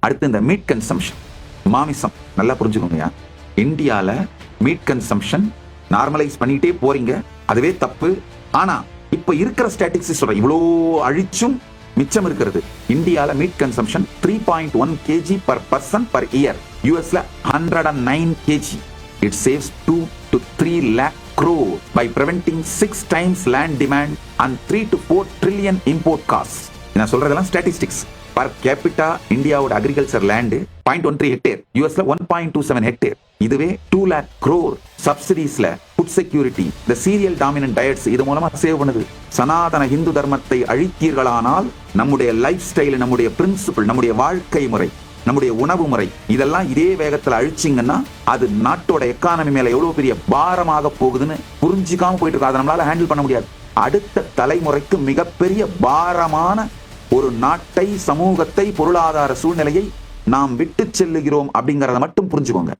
அடுத்து இந்த meet consumption, மாமிசம் நல்லா புரிஞ்சுக்கோங்க. இந்தியால மீட் கன்சம்ஷன் நார்மலைஸ் பண்ணிட்டே போறீங்க, அதுவே தப்பு. ஆனா இப்ப இருக்கிற ஸ்டாட்டிஸ்டிக்ஸ் சொல்ற இவ்வளோ அழிச்சும் மிச்சம் இருக்கிறது. இந்தியால meet consumption 3.1 kg per person per year. யூஎஸ்ல 109 kg. It saves 2 to 3 lakh crore by preventing 6 times land demand and 3 to 4 trillion import costs. நான் சொல்றதெல்லாம் ஸ்டாட்டிஸ்டிக்ஸ். பர் கேபிட்டா இந்தியாவோட அக்ரிகல்ச்சர் லேண்ட் 0.13 ஹெக்டேர், யூஎஸ்ல 1.27 ஹெக்டேர். இதுவே 2 lakh crore சப்சிடிஸ்ல ஃபுட் செக்யூரிட்டி, இந்த serial dominant diets இது மூலமா save பண்ணுது. சனாதன இந்து தர்மத்தை அழித்தீர்களானால் நம்முடைய லைஃப் ஸ்டைல், நம்முடைய பிரின்சிபிள், நம்முடைய வாழ்க்கை முறை, நம்முடைய உணவு முறை இதெல்லாம் இதே வேகத்துல அழிச்சிங்கன்னா அது நாட்டோட எக்கானமி மேல எவ்வளவு பெரிய பாரமாக போகுதுன்னு புரிஞ்சுக்காம போயிட்டு இருக்கு. அதை நம்மளால ஹேண்டில் பண்ண முடியாது. அடுத்த தலைமுறைக்கு மிகப்பெரிய பாரமான ஒரு நாட்டை, சமூகத்தை, பொருளாதார சூழ்நிலையை நாம் விட்டு செல்லுகிறோம் அப்படிங்கறத மட்டும் புரிஞ்சுக்கோங்க.